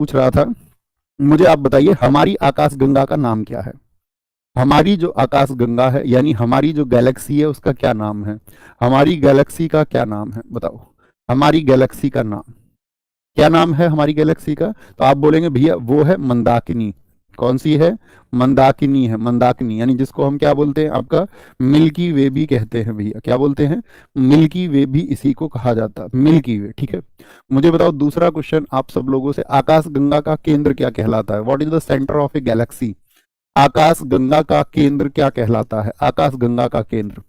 पूछ रहा था, मुझे आप बताइए हमारी आकाश गंगा का नाम क्या है। हमारी जो आकाश गंगा है यानी हमारी जो गैलेक्सी है उसका क्या नाम है। हमारी गैलेक्सी का क्या नाम है बताओ। हमारी गैलेक्सी का नाम क्या नाम है हमारी गैलेक्सी का। तो आप बोलेंगे भैया वो है मंदाकिनी। कौन सी है। मंदाकिनी है। मंदाकिनी यानी जिसको हम क्या बोलते हैं आपका मिल्की वे भी कहते हैं भैया। क्या बोलते हैं। मिल्की वे भी इसी को कहा जाता है मिल्की वे। ठीक है। मुझे बताओ दूसरा क्वेश्चन आप सब लोगों से, आकाश गंगा का केंद्र क्या कहलाता है। What is the centre of a galaxy. आकाश गंगा का केंद्र क्या कहलाता है। आकाश गंगा का केंद्र,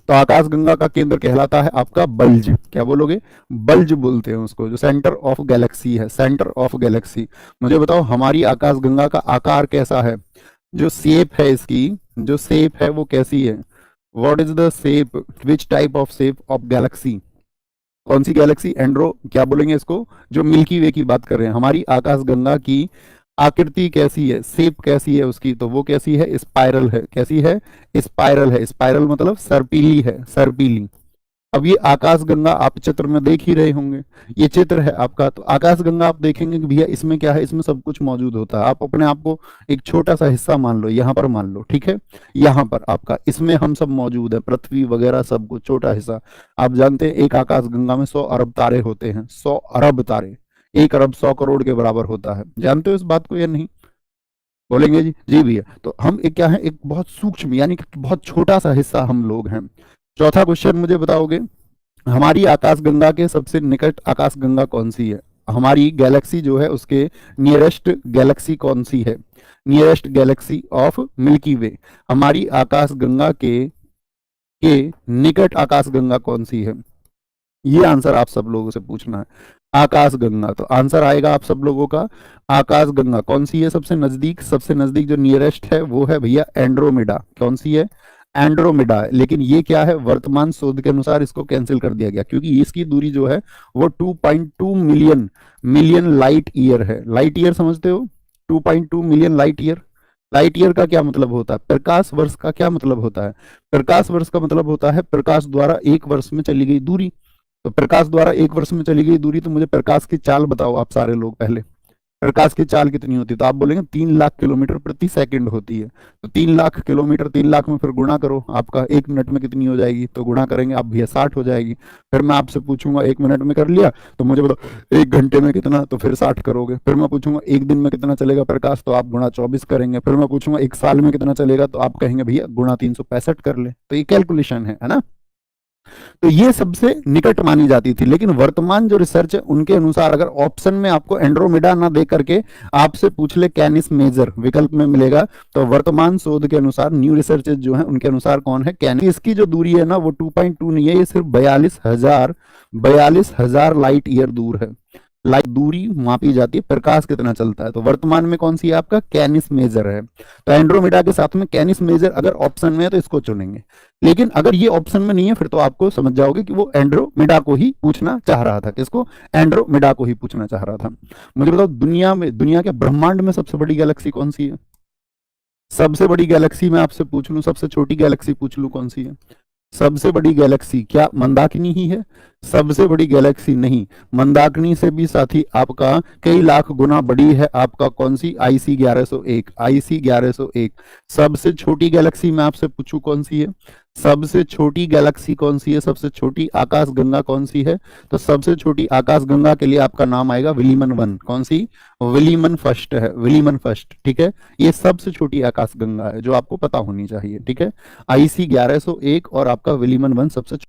तो आकाश गंगा का केंद्र कहलाता है आपका बल्ज। क्या बोलोगे। बल्ज बोलते हैं उसको, जो सेंटर ऑफ गैलेक्सी है, सेंटर ऑफ गैलेक्सी। मुझे बताओ हमारी आकाश गंगा का आकार कैसा है। जो शेप है इसकी, जो शेप है वो कैसी है। What is the shape, which type of shape of Galaxy. कौन सी गैलेक्सी। एंड्रो क्या बोलेंगे इसको, जो मिल्की वे की बात कर रहे हैं। हमारी आकाश गंगा की आकृति कैसी है, शेप कैसी है उसकी, तो वो कैसी है, स्पाइरल है। कैसी है, स्पाइरल है। स्पाइरल मतलब सर्पीली है, सर्पीली। अब ये आकाश गंगा आप चित्र में देख ही रहे होंगे, ये चित्र है आपका। तो आकाश गंगा आप देखेंगे कि भैया इसमें क्या है, इसमें सब कुछ मौजूद होता है। आप अपने आप को एक छोटा सा हिस्सा मान लो, यहाँ पर मान लो, ठीक है। यहाँ पर आपका इसमें हम सब मौजूद है, पृथ्वी वगैरह सब कुछ छोटा हिस्सा। आप जानते हैं एक आकाश गंगा में 100 अरब तारे होते हैं। 100 अरब तारे 1 अरब 100 करोड़ के बराबर होता है। जानते हो इस बात को या नहीं। बोलेंगे जी, जी भैया। तो हम एक क्या है, एक बहुत सूक्ष्म यानी कि बहुत छोटा सा हिस्सा हम लोग हैं। चौथा क्वेश्चन मुझे बताओगे, हमारी आकाश गंगा के सबसे निकट आकाश गंगा कौन सी है। हमारी गैलेक्सी जो है उसके नियरेस्ट गैलेक्सी कौन सी है। नियरेस्ट गैलेक्सी ऑफ मिल्की वे, हमारी आकाश गंगा के निकट आकाश गंगा कौन सी है। ये आंसर आप सब लोगों से पूछना है। आकाश गंगा, तो आंसर आएगा आप सब लोगों का आकाश गंगा कौन सी है सबसे नजदीक। सबसे नजदीक जो नियरेस्ट है वो है भैया एंड्रोमेडा। कौन सी है, एंड्रोमेडा। लेकिन ये क्या है, वर्तमान शोध के अनुसार इसको कैंसिल कर दिया गया, क्योंकि इसकी दूरी जो है वो 2.2 मिलियन मिलियन लाइट ईयर है। लाइट ईयर समझते हो, 2.2 million light year. Light year का क्या मतलब होता है, प्रकाश वर्ष का क्या मतलब होता है। प्रकाश वर्ष का मतलब होता है प्रकाश द्वारा एक वर्ष में चली गई दूरी। तो प्रकाश द्वारा एक वर्ष में चली गई दूरी, तो मुझे प्रकाश की चाल बताओ आप सारे लोग पहले। प्रकाश की चाल कितनी होती है, तो आप बोलेंगे 3 लाख किलोमीटर प्रति सेकंड होती है। तो 3 लाख किलोमीटर, 3 लाख में फिर गुणा करो, आपका 1 मिनट में कितनी हो जाएगी, तो गुणा करेंगे आप भैया 60 हो जाएगी। फिर मैं आपसे पूछूंगा 1 मिनट में कर लिया तो मुझे बताओ 1 घंटे में कितना, तो फिर 60 करोगे। फिर मैं पूछूंगा 1 दिन में कितना चलेगा प्रकाश, तो आप गुणा 24 करेंगे। फिर मैं पूछूंगा 1 साल में कितना चलेगा, तो आप कहेंगे भैया गुणा 365 कर ले। तो ये कैलकुलेशन है ना। तो ये सबसे निकट मानी जाती थी, लेकिन वर्तमान जो रिसर्च है उनके अनुसार अगर ऑप्शन में आपको एंड्रोमेडा ना दे करके आपसे पूछ ले कैनिस मेजर विकल्प में मिलेगा, तो वर्तमान शोध के अनुसार न्यू रिसर्चेज जो है उनके अनुसार कौन है, कैनिस। इसकी जो दूरी है ना वो 2.2 नहीं है, ये सिर्फ 42,000 लाइट ईयर दूर है। लाइट दूरी मापी जाती है, प्रकाश कितना चलता है। तो वर्तमान में कौन सी है आपका कैनिस मेजर है। तो एंड्रोमेडा के साथ में कैनिस मेजर अगर ऑप्शन में है तो इसको चुनेंगे। लेकिन अगर ये ऑप्शन में नहीं है फिर तो आपको समझ जाओगे कि वो एंड्रोमेडा को ही पूछना चाह रहा था। किसको, एंड्रोमेडा को ही पूछना चाह रहा था। मुझे बताओ दुनिया में, दुनिया के ब्रह्मांड में सबसे बड़ी गैलेक्सी कौन सी है। सबसे बड़ी गैलेक्सी में आपसे पूछ लूं, सबसे छोटी गैलेक्सी पूछ लूं कौन सी है। सबसे बड़ी गैलेक्सी क्या मंदाकिनी ही है। सबसे बड़ी गैलेक्सी नहीं, मंदाकिनी से भी साथी आपका कई लाख गुना बड़ी है आपका कौन सी, IC 1101। IC 1101। सबसे छोटी गैलेक्सी में आपसे पूछूं कौन सी है। सबसे छोटी गैलेक्सी कौन सी है, सबसे छोटी आकाश गंगा कौन सी है। तो सबसे छोटी आकाश गंगा के लिए आपका नाम आएगा विलीमन 1। कौन सी, विलीमन फर्स्ट है, विलीमन फर्स्ट। ठीक है, ये सबसे छोटी आकाश गंगा है जो आपको पता होनी चाहिए। ठीक है, IC 1101 और आपका विलीमन 1 सबसे